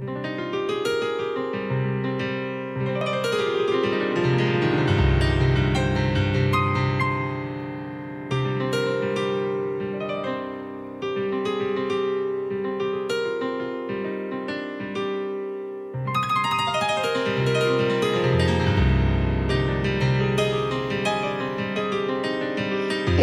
Hey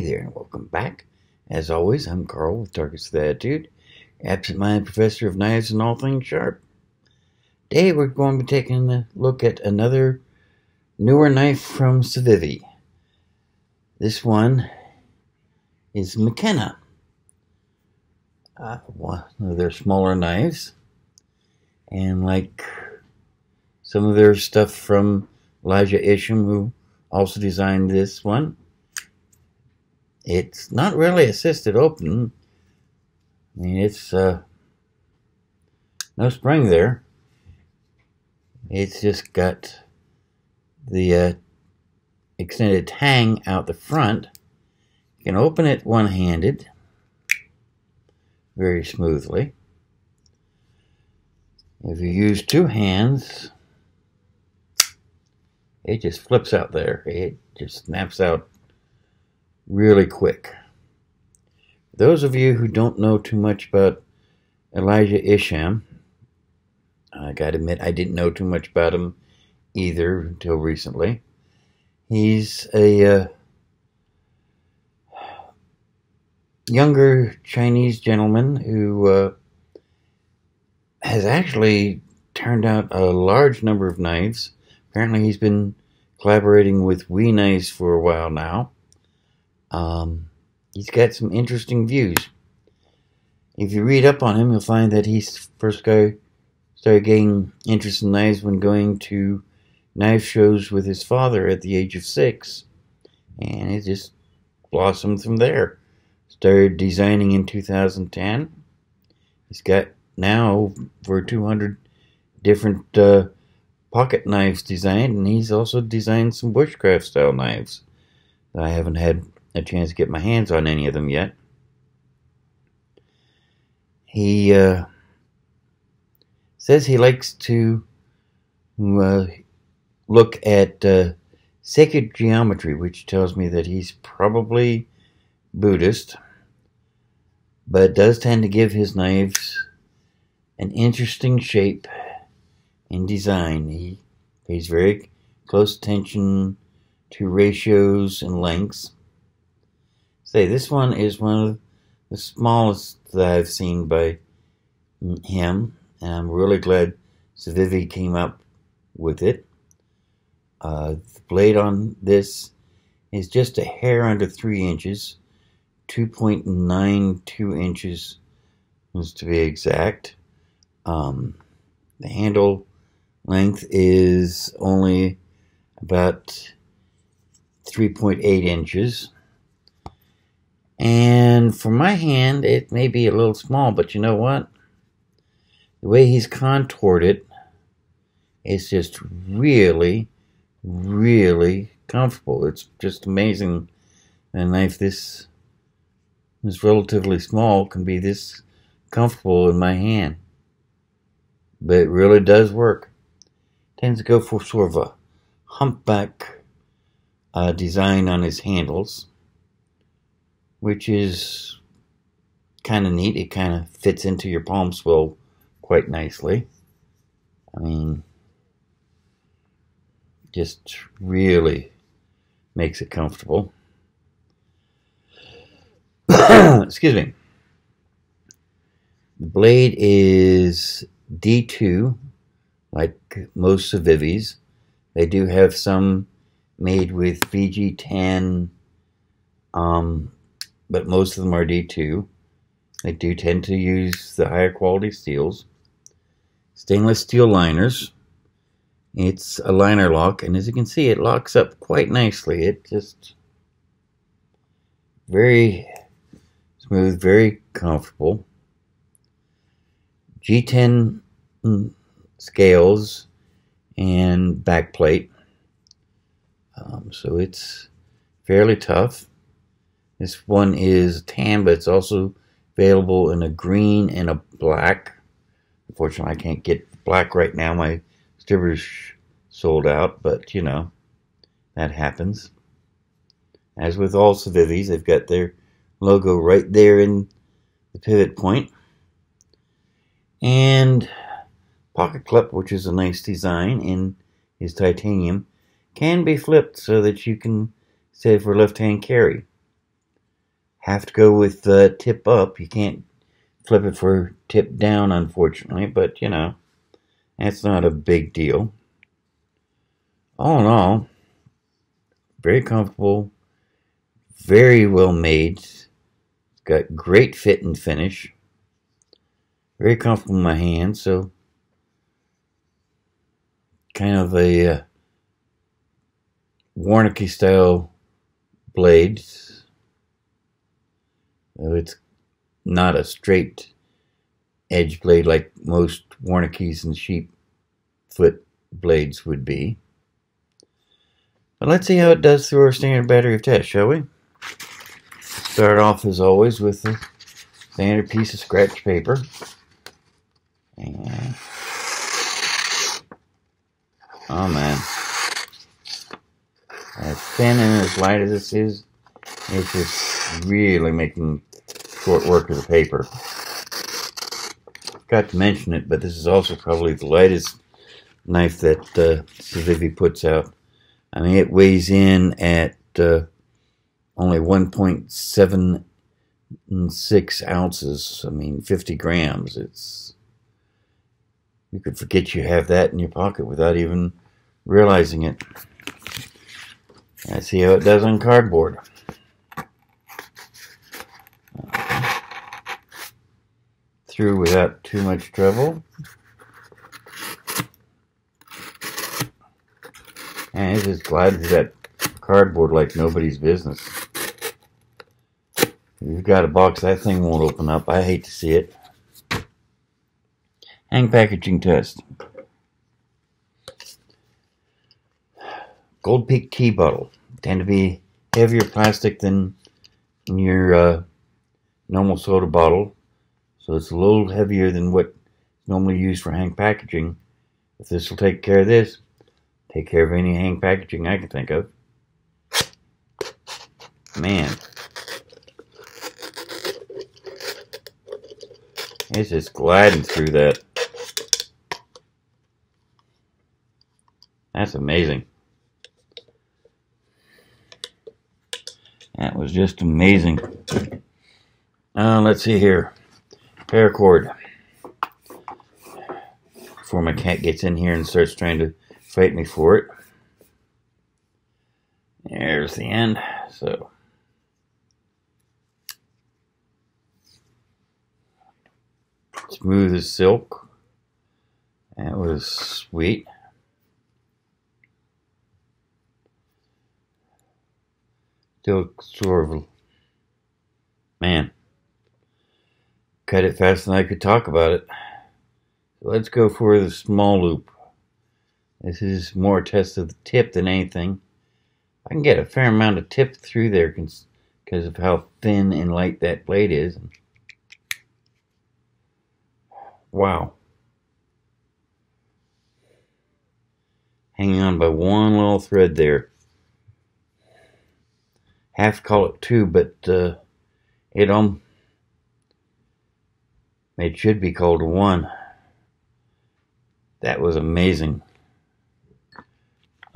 there, and welcome back. As always, I'm Carl with Darkest with Attitude, absent-minded professor of knives and all things sharp. Today we're going to be taking a look at another newer knife from Civivi. This one is McKenna. One of their smaller knives. And like some of their stuff from Elijah Isham, who also designed this one, it's not really assisted open. I mean, it's no spring there. It's just got the extended tang out the front. You can open it one-handed very smoothly. If you use two hands, it just flips out there. It just snaps out really quick. Those of you who don't know too much about Elijah Isham, I gotta admit I didn't know too much about him either until recently. He's a younger Chinese gentleman who has actually turned out a large number of knives. Apparently he's been collaborating with Wee Knives for a while now. He's got some interesting views. If you read up on him, you'll find that he's first guy started getting interest in knives when going to knife shows with his father at the age of 6, and it just blossomed from there. Started designing in 2010. He's got now over 200 different pocket knives designed, and he's also designed some bushcraft style knives. I haven't had a chance to get my hands on any of them yet. He says he likes to look at sacred geometry, which tells me that he's probably Buddhist, but does tend to give his knives an interesting shape and design. He pays very close attention to ratios and lengths. Say, this one is one of the smallest that I've seen by him, and I'm really glad Civivi came up with it. The blade on this is just a hair under 3 inches, 2.92 inches to be exact. The handle length is only about 3.8 inches. And for my hand, it may be a little small, but you know what? The way he's contoured it, it's just really, really comfortable. It's just amazing. A knife this relatively small can be this comfortable in my hand. But it really does work. Tends to go for sort of a humpback design on his handles, which is kind of neat. It kind of fits into your palm swell quite nicely. I mean, just really makes it comfortable. Excuse me. The blade is D2, like most Civivis. They do have some made with VG10, but most of them are D2. They do tend to use the higher quality steels. Stainless steel liners. It's a liner lock, and as you can see, it locks up quite nicely. It just very smooth, very comfortable. G10 scales and backplate. So it's fairly tough. This one is tan, but it's also available in a green and a black. Unfortunately, I can't get black right now. My stibbers sold out, but you know, that happens. As with all Civivis, they've got their logo right there in the pivot point. And pocket clip, which is a nice design and is titanium, can be flipped so that you can set it for left-hand carry. Have to go with tip up. You can't flip it for tip down, unfortunately, but you know, that's not a big deal. All in all, very comfortable, very well made. It's got great fit and finish. Very comfortable in my hand, so kind of a Warnicky style blade. It's not a straight edge blade like most Warnickys and sheep foot blades would be. But let's see how it does through our standard battery of test, shall we? Start off as always with the standard piece of scratch paper. And oh man, as thin and as light as this is, it's just really making short work of the paper. Forgot to mention it, but this is also probably the lightest knife that Civivi puts out. I mean, it weighs in at only 1.76 ounces. I mean, 50 grams. You could forget you have that in your pocket without even realizing it. Let's see how it does on cardboard. Through without too much trouble. And it just glides through that cardboard like nobody's business. If you've got a box, that thing won't open up. I hate to see it. Hang packaging test. Gold Peak tea bottle. Tend to be heavier plastic than your normal soda bottle. So it's a little heavier than what is normally used for hang packaging. If this will take care of this, take care of any hang packaging I can think of. Man. It's just gliding through that. That's amazing. That was just amazing. Let's see here. Paracord. Before my cat gets in here and starts trying to fight me for it. There's the end. So smooth as silk. That was sweet. Still sort of, man, cut it faster than I could talk about it. So let's go for the small loop. This is more a test of the tip than anything. I can get a fair amount of tip through there because of how thin and light that blade is. Wow. Hanging on by one little thread there. Have to call it two, but it should be called a one. That was amazing.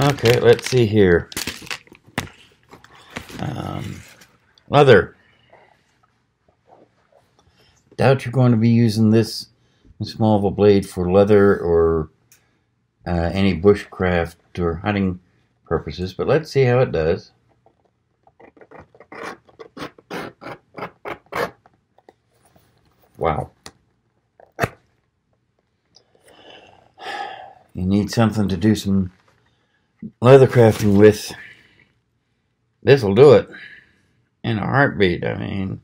Okay, let's see here. Leather. Doubt you're going to be using this small of a blade for leather or any bushcraft or hunting purposes, but let's see how it does. Wow. You need something to do some leather crafting with. This will do it in a heartbeat. I mean,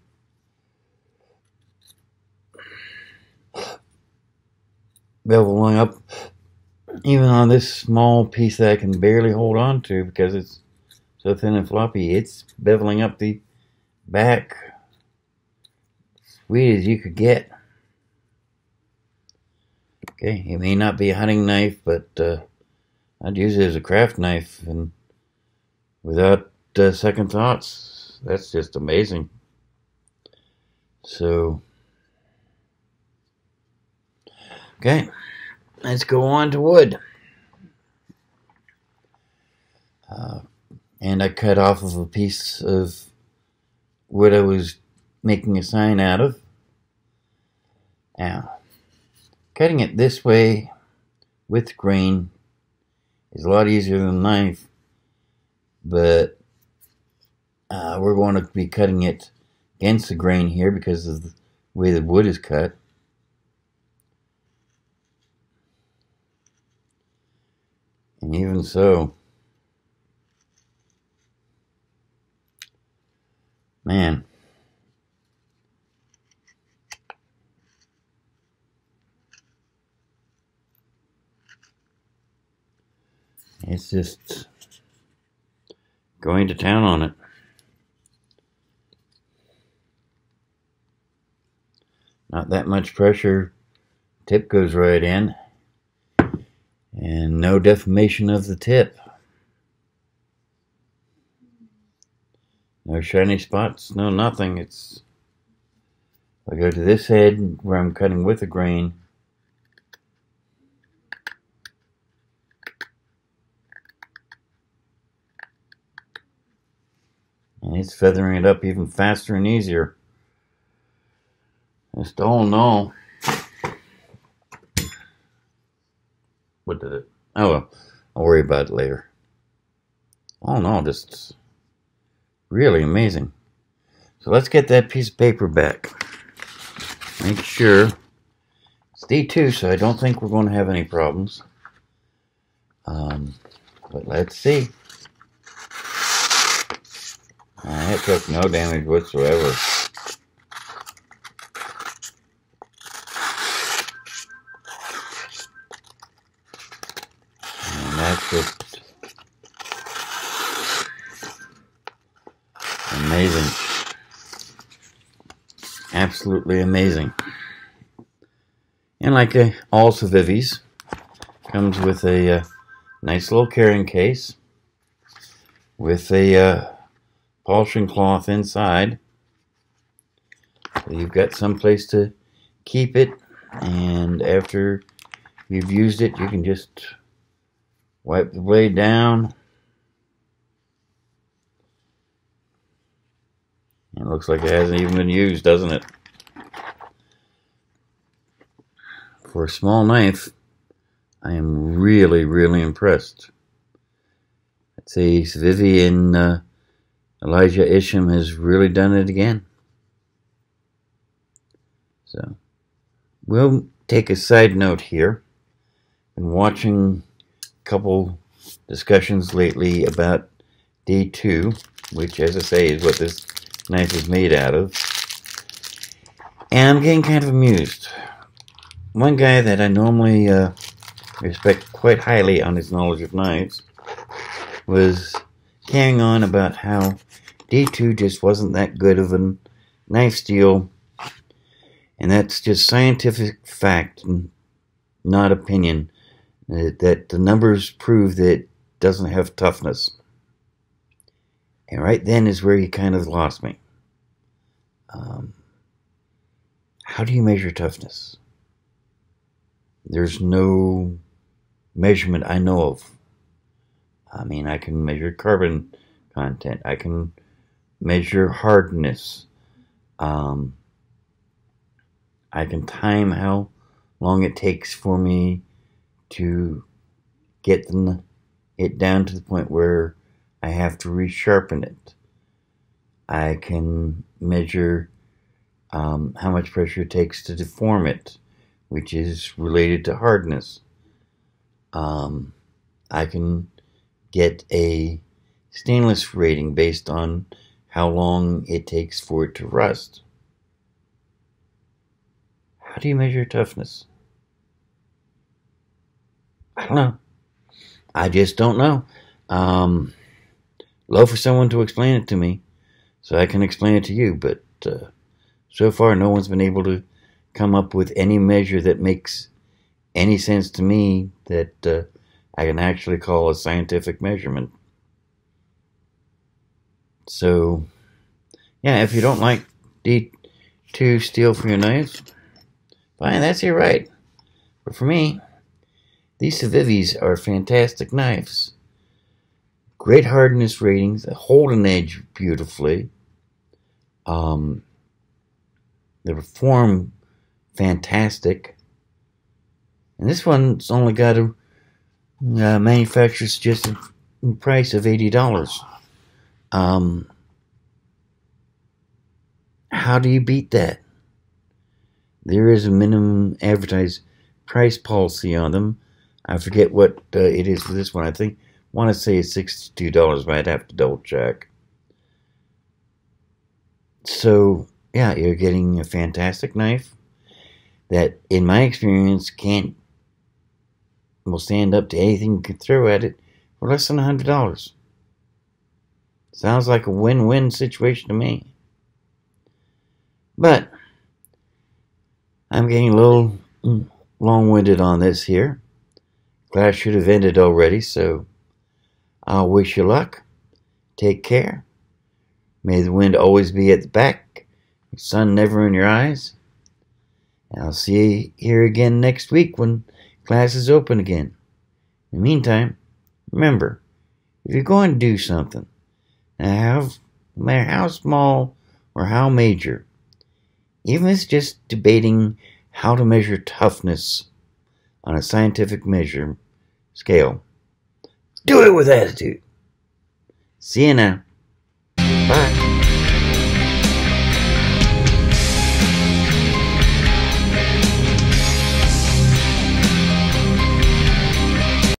beveling up even on this small piece that I can barely hold on to because it's so thin and floppy. It's beveling up the back sweet as you could get. Okay, it may not be a hunting knife, but I'd use it as a craft knife, and without second thoughts. That's just amazing. So, okay, let's go on to wood. And I cut off of a piece of wood I was making a sign out of. Now, cutting it this way with grain is a lot easier than a knife, but we're going to be cutting it against the grain here because of the way the wood is cut. And even so, man, it's just going to town on it. Not that much pressure. Tip goes right in. And no deformation of the tip. No shiny spots, no nothing. It's, I go to this head where I'm cutting with a grain. And it's feathering it up even faster and easier. Just all in all, what did it? Oh well, I'll worry about it later. All in all, just really amazing. So let's get that piece of paper back. Make sure it's D2, so I don't think we're going to have any problems. But let's see. It took no damage whatsoever. And that's just amazing. Absolutely amazing. And like all Civivis, comes with a nice little carrying case with a polishing cloth inside. So you've got some place to keep it, and after you've used it, you can just wipe the blade down. It looks like it hasn't even been used, doesn't it? For a small knife, I am really, really impressed. I'd say Civivi and Elijah Isham has really done it again. So, we'll take a side note here. Been watching a couple discussions lately about D2, which, as I say, is what this knife is made out of. And I'm getting kind of amused. One guy that I normally respect quite highly on his knowledge of knives was carrying on about how D2 just wasn't that good of a knife steel, and that's just scientific fact, not opinion, that the numbers prove that it doesn't have toughness. And right then is where he kind of lost me. How do you measure toughness? There's no measurement I know of. I mean, I can measure carbon content. I can measure hardness. I can time how long it takes for me to get it down to the point where I have to resharpen it. I can measure how much pressure it takes to deform it, which is related to hardness. I can get a stainless rating based on how long it takes for it to rust. How do you measure toughness? I don't know. I just don't know. Love for someone to explain it to me so I can explain it to you, but so far no one's been able to come up with any measure that makes any sense to me that I can actually call a scientific measurement. So, yeah, if you don't like D2 steel for your knives, fine, that's your right. But for me, these Civivis are fantastic knives. Great hardness ratings, they hold an edge beautifully. They perform fantastic. And this one's only got a manufacturer's suggested price of $80. How do you beat that? There is a minimum advertised price policy on them. I forget what it is for this one. I want to say it's $62, but I'd have to double check. So, yeah, you're getting a fantastic knife that, in my experience, will stand up to anything you could throw at it for less than $100. Sounds like a win-win situation to me. But I'm getting a little long-winded on this here. Class should have ended already, so I'll wish you luck. Take care. May the wind always be at the back, the sun never in your eyes. And I'll see you here again next week when class is open again. In the meantime, remember, if you're going to do something, no matter how small or how major, even if it's just debating how to measure toughness on a scientific measure scale, do it with attitude. See you now. Bye.